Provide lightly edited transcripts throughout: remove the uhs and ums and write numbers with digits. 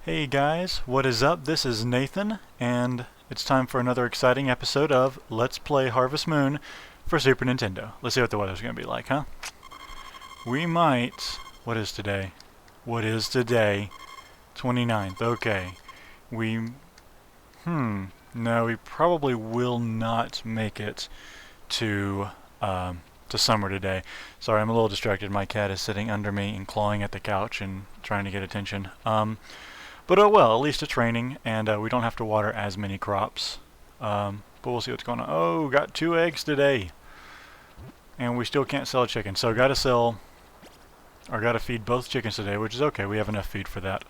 Hey guys, what is up? This is Nathan, and it's time for another exciting episode of Let's Play Harvest Moon for Super Nintendo. Let's see what the weather's going to be like, huh? We might... What is today? What is today? 29th, okay. We... No, we probably will not make it to, to summer today. Sorry, I'm a little distracted. My cat is sitting under me and clawing at the couch and trying to get attention. But oh well, at least it's raining, and we don't have to water as many crops. But we'll see what's going on. Oh, got 2 eggs today. And we still can't sell a chicken. So gotta feed both chickens today, which is okay. We have enough feed for that.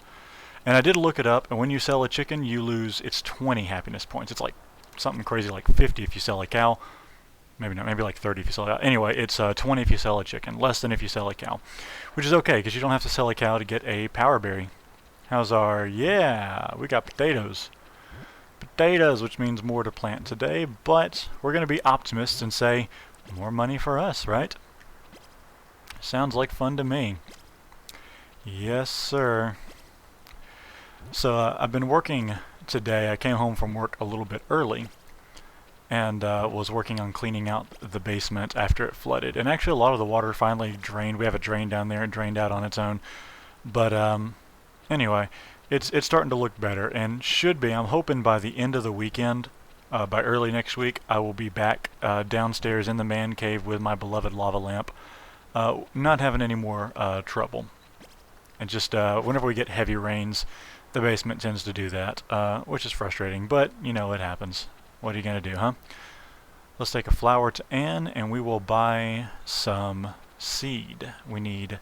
And I did look it up, and when you sell a chicken, you lose, it's 20 happiness points. It's like something crazy like 50 if you sell a cow. Maybe not, maybe like 30 if you sell a cow. Anyway, it's 20 if you sell a chicken, less than if you sell a cow. Which is okay, because you don't have to sell a cow to get a power berry. How's our... Yeah, we got potatoes. Potatoes, which means more to plant today, but we're going to be optimists and say more money for us, right? Sounds like fun to me. Yes, sir. So I've been working today. I came home from work a little bit early and was working on cleaning out the basement after it flooded. And actually a lot of the water finally drained. We have a drain down there. It drained out on its own. But anyway, it's starting to look better and should be. I'm hoping by the end of the weekend, by early next week, I will be back downstairs in the man cave with my beloved lava lamp, not having any more trouble. And just whenever we get heavy rains, the basement tends to do that, which is frustrating, but you know, it happens. What are you going to do, huh? Let's take a flower to Anne, and we will buy some seed. We need...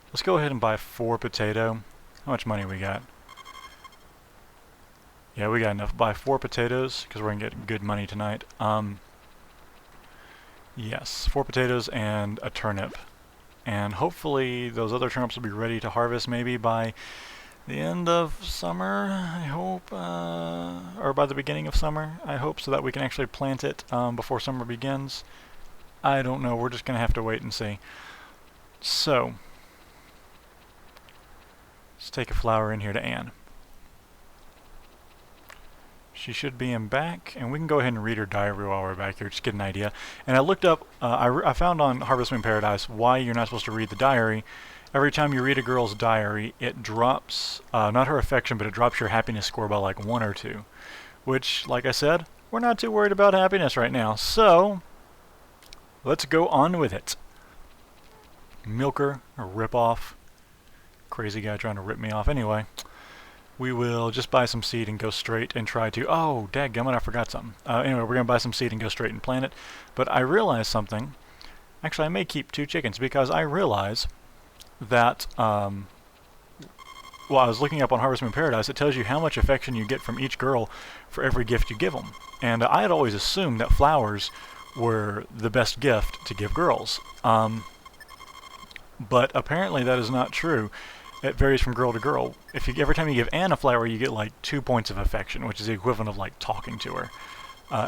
Let's go ahead and buy 4 potato. How much money we got? Yeah, we got enough. Buy 4 potatoes, because we're going to get good money tonight. Yes, 4 potatoes and a turnip. And hopefully those other turnips will be ready to harvest maybe by the end of summer, I hope, or by the beginning of summer, I hope, so that we can actually plant it before summer begins. I don't know, we're just going to have to wait and see. So, let's take a flower in here to Anne. She should be in back, and we can go ahead and read her diary while we're back here, just get an idea. And I looked up, I found on Harvest Moon Paradise why you're not supposed to read the diary. Every time you read a girl's diary, it drops, not her affection, but it drops your happiness score by like 1 or 2. Which, like I said, we're not too worried about happiness right now. So, let's go on with it. Milker, or rip off. Crazy guy trying to rip me off. Anyway, we will just buy some seed and go straight and try to... Oh, dadgummit, I forgot something. Anyway, we're going to buy some seed and go straight and plant it. But I realized something. Actually, I may keep 2 chickens because I realize that, well, I was looking up on Harvest Moon Paradise, it tells you how much affection you get from each girl for every gift you give them. And I had always assumed that flowers were the best gift to give girls. But apparently that is not true. It varies from girl to girl. Every time you give Anne a flower, you get like 2 points of affection, which is the equivalent of like talking to her.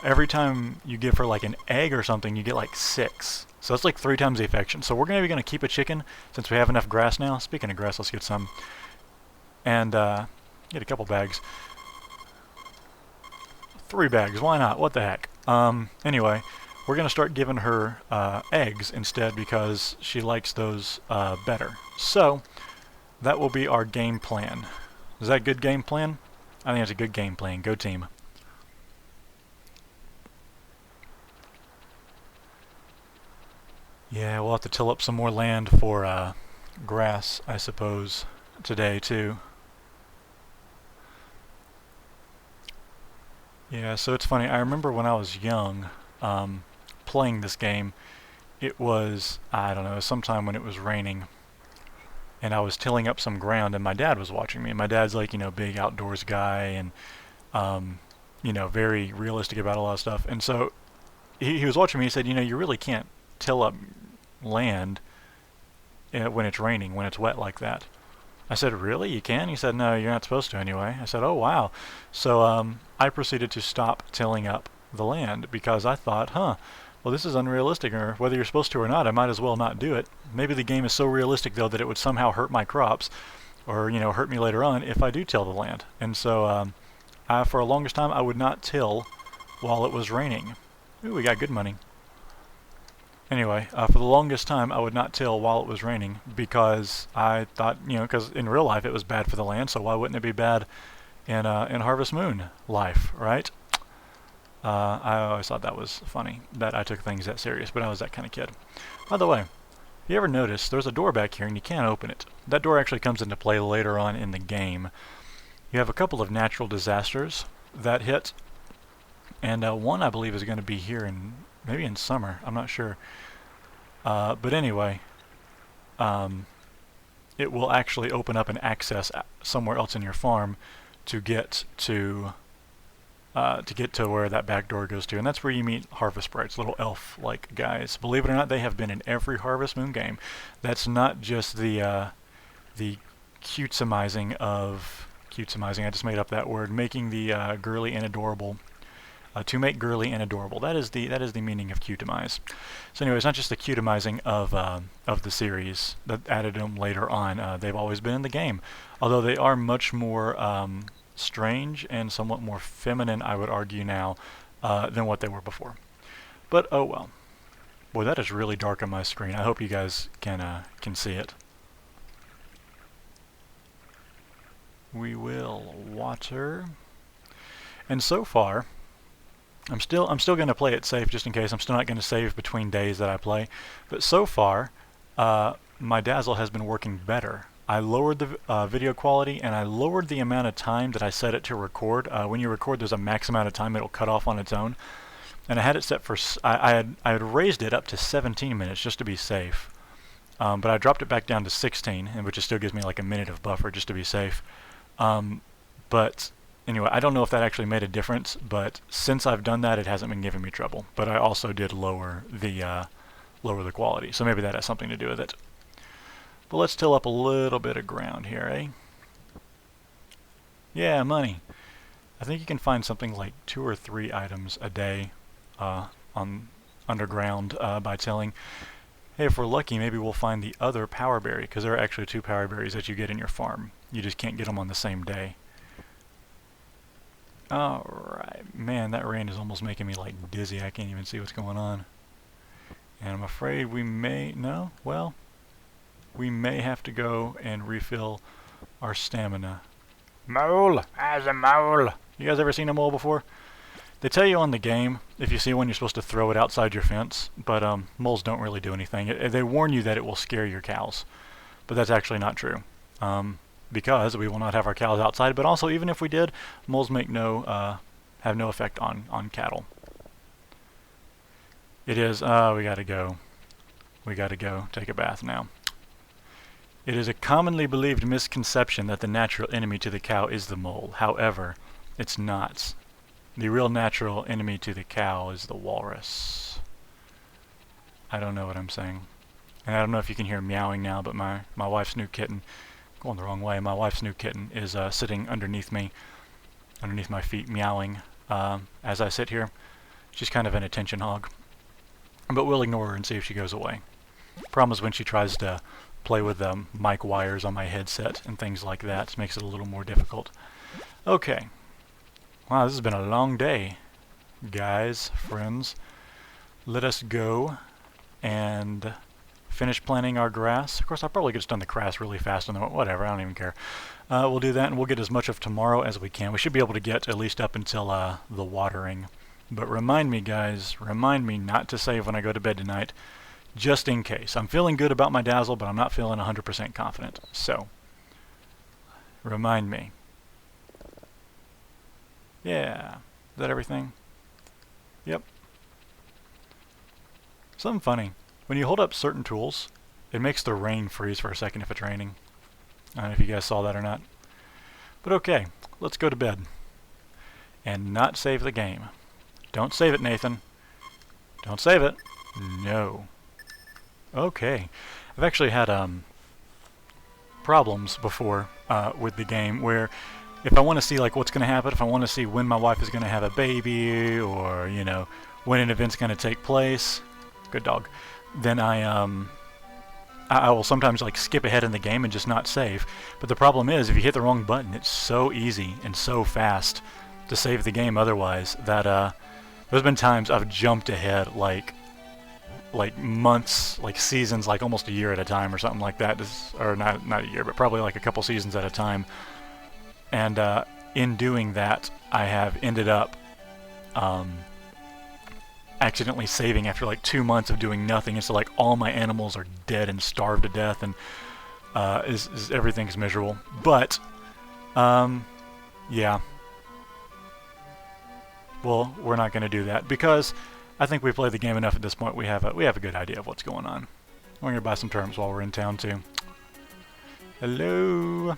Every time you give her like an egg or something, you get like 6. So that's like 3 times the affection. So we're going to keep a chicken since we have enough grass now. Speaking of grass, let's get some. And get a couple bags. 3 bags, why not? What the heck? Anyway, we're going to start giving her eggs instead because she likes those better. So that will be our game plan. Is that a good game plan? I think it's a good game plan. Go team. Yeah, we'll have to till up some more land for grass, I suppose, today too. Yeah, so it's funny, I remember when I was young, playing this game, it was, I don't know, sometime when it was raining, and I was tilling up some ground, and my dad was watching me. My dad's like, you know, big outdoors guy, and, you know, very realistic about a lot of stuff, and so he was watching me. He said, you know, you really can't till up land when it's raining, when it's wet like that. I said, really? You can? He said, no, you're not supposed to anyway. I said, oh, wow. So I proceeded to stop tilling up the land because I thought, well, this is unrealistic, or whether you're supposed to or not, I might as well not do it. Maybe the game is so realistic, though, that it would somehow hurt my crops. or hurt me later on if I do till the land. And so for the longest time I would not till while it was raining. Ooh, we got good money. Anyway, for the longest time I would not till while it was raining because I thought, because in real life it was bad for the land, so why wouldn't it be bad in Harvest Moon life, right? I always thought that was funny, that I took things that serious, but I was that kind of kid. By the way, if you ever notice, there's a door back here and you can't open it. That door actually comes into play later on in the game. You have a couple of natural disasters that hit, and one I believe is going to be here maybe in summer, I'm not sure. But anyway, it will actually open up an access somewhere else in your farm to get to where that back door goes to, and that's where you meet Harvest Sprites, little elf-like guys. Believe it or not, they have been in every Harvest Moon game. That's not just the cutesumizing of cutesumizing. I just made up that word, making the girly and adorable. To make girly and adorable. That is the meaning of cutomize. So anyway, it's not just the cutomizing of the series that added them later on. They've always been in the game, although they are much more strange and somewhat more feminine, I would argue now, than what they were before. But oh well. Boy, that is really dark on my screen. I hope you guys can see it. We will water. And so far, I'm still going to play it safe just in case. I'm still not going to save between days that I play. But so far, my Dazzle has been working better. I lowered the video quality, and I lowered the amount of time that I set it to record. When you record, there's a max amount of time it'll cut off on its own. And I had it set for, I had raised it up to 17 minutes just to be safe. But I dropped it back down to 16, which just still gives me like a minute of buffer just to be safe. But anyway, I don't know if that actually made a difference, but since I've done that, it hasn't been giving me trouble. But I also did lower the quality, so maybe that has something to do with it. But let's till up a little bit of ground here, eh? Yeah, money. I think you can find something like 2 or 3 items a day on underground by tilling. Hey, if we're lucky, maybe we'll find the other power berry, because there are actually 2 power berries that you get in your farm. You just can't get them on the same day. Alright, man, that rain is almost making me like dizzy. I can't even see what's going on. And I'm afraid we may, no? Well, we may have to go and refill our stamina. Mole! As a mole! You guys ever seen a mole before? They tell you on the game, if you see one, you're supposed to throw it outside your fence, but moles don't really do anything. They warn you that it will scare your cows, but that's actually not true. Because we will not have our cows outside, but also even if we did, moles make have no effect on cattle. It is, we gotta go. We gotta go take a bath now. It is a commonly believed misconception that the natural enemy to the cow is the mole. However, it's not. The real natural enemy to the cow is the walrus. I don't know what I'm saying. And I don't know if you can hear meowing now, but my wife's new kitten, going the wrong way, my wife's new kitten is sitting underneath me, underneath my feet, meowing as I sit here. She's kind of an attention hog. But we'll ignore her and see if she goes away. Problem is when she tries to play with the mic wires on my headset and things like that, it makes it a little more difficult. Okay. Wow, this has been a long day, guys, friends. Let us go and finish planting our grass. Of course, I probably could have done the grass really fast, and whatever, I don't even care. We'll do that, and we'll get as much of tomorrow as we can. We should be able to get at least up until the watering. But remind me, guys, remind me not to save when I go to bed tonight, just in case. I'm feeling good about my Dazzle, but I'm not feeling 100% confident. So, remind me. Yeah. Is that everything? Yep. Something funny. When you hold up certain tools, it makes the rain freeze for a second if it's raining. I don't know if you guys saw that or not. But okay, let's go to bed. And not save the game. Don't save it, Nathan. Don't save it. No. Okay. I've actually had problems before with the game where if I want to see like what's going to happen, if I want to see when my wife is going to have a baby, or when an event's going to take place, good dog, then I I will sometimes like skip ahead in the game and just not save. But the problem is, if you hit the wrong button, it's so easy and so fast to save the game otherwise that there's been times I've jumped ahead like months, like seasons, like almost a year at a time or something like that. Or not a year, but probably like a couple seasons at a time. And in doing that, I have ended up accidentally saving after like 2 months of doing nothing, and so like all my animals are dead and starved to death, and everything's miserable. But yeah, well, we're not going to do that because I think we played the game enough at this point. We have a good idea of what's going on. We're going to buy some turnips while we're in town too. Hello,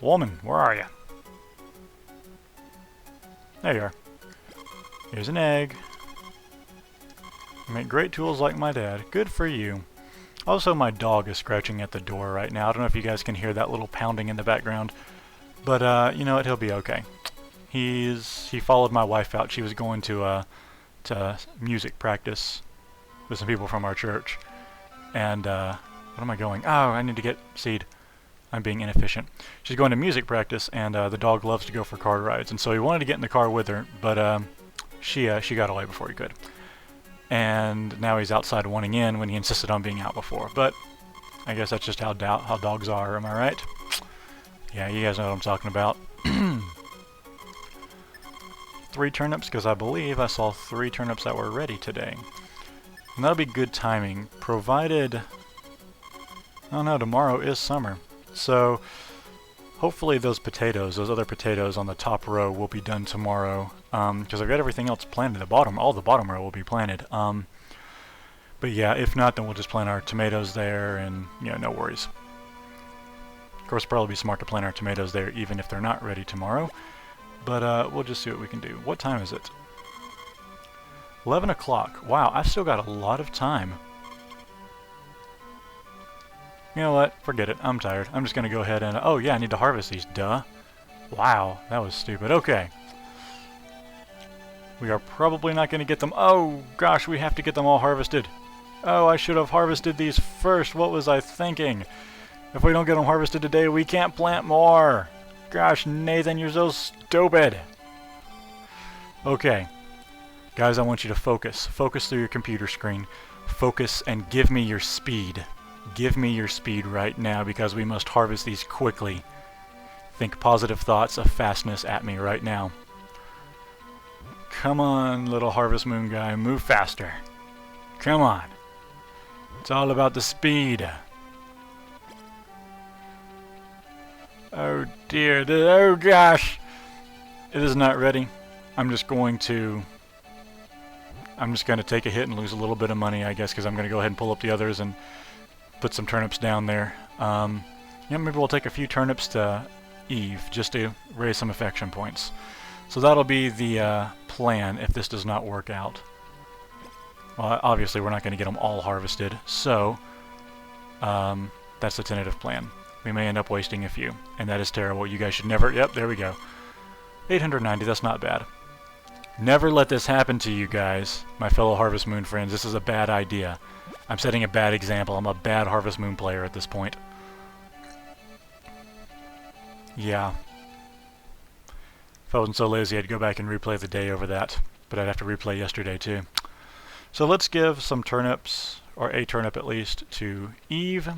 woman, where are you? There you are. Here's an egg. You make great tools like my dad. Good for you. Also, my dog is scratching at the door right now. I don't know if you guys can hear that little pounding in the background, but you know what? He'll be okay. He followed my wife out. She was going to music practice with some people from our church, and what am I going? Oh, I need to get seed. I'm being inefficient. She's going to music practice, and the dog loves to go for car rides, and so he wanted to get in the car with her, but she got away before he could. And now he's outside wanting in when he insisted on being out before. But I guess that's just how dogs are, am I right? Yeah, you guys know what I'm talking about. 3 turnips, because I believe I saw 3 turnips that were ready today. And that'll be good timing, provided... Oh no, tomorrow is summer. So hopefully those other potatoes on the top row will be done tomorrow, because I've got everything else planted. All the bottom row will be planted. But yeah, if not, then we'll just plant our tomatoes there, and yeah, no worries. Of course, it'll probably be smart to plant our tomatoes there even if they're not ready tomorrow. But we'll just see what we can do. What time is it? 11 o'clock. Wow, I've still got a lot of time. You know what? Forget it. I'm tired. I'm just going to go ahead and... Oh, yeah, I need to harvest these. Duh. Wow, that was stupid. Okay. We are probably not going to get them... Oh, gosh, we have to get them all harvested. Oh, I should have harvested these first. What was I thinking? If we don't get them harvested today, we can't plant more. Gosh, Nathan, you're so stupid. Okay. Guys, I want you to focus. Focus through your computer screen. Focus and give me your speed. Give me your speed right now, because we must harvest these quickly. Think positive thoughts of fastness at me right now. Come on, little Harvest Moon guy, move faster. Come on. It's all about the speed. Oh dear, oh gosh. It is not ready. I'm just going to take a hit and lose a little bit of money, I guess, because I'm going to go ahead and pull up the others and put some turnips down there. Yeah, maybe we'll take a few turnips to Eve just to raise some affection points. So that'll be the plan if this does not work out. Well, obviously we're not going to get them all harvested, so that's the tentative plan. We may end up wasting a few, and that is terrible. You guys should never... Yep, there we go. 890, that's not bad. Never let this happen to you guys, my fellow Harvest Moon friends. This is a bad idea. I'm setting a bad example. I'm a bad Harvest Moon player at this point. Yeah. If I wasn't so lazy, I'd go back and replay the day over that. But I'd have to replay yesterday, too. So let's give some turnips, or a turnip at least, to Eve.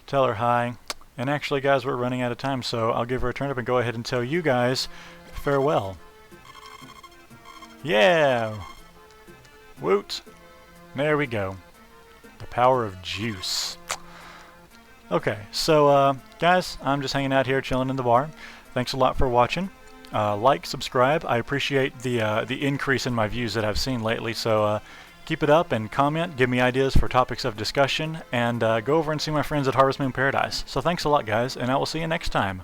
Tell her hi. And actually, guys, we're running out of time, so I'll give her a turnip and go ahead and tell you guys farewell. Yeah! Woot! There we go. The power of juice. Okay, so guys, I'm just hanging out here chilling in the bar. Thanks a lot for watching. Like, subscribe. I appreciate the increase in my views that I've seen lately, so keep it up and comment, give me ideas for topics of discussion, and go over and see my friends at Harvest Moon Paradise. So thanks a lot, guys, and I will see you next time.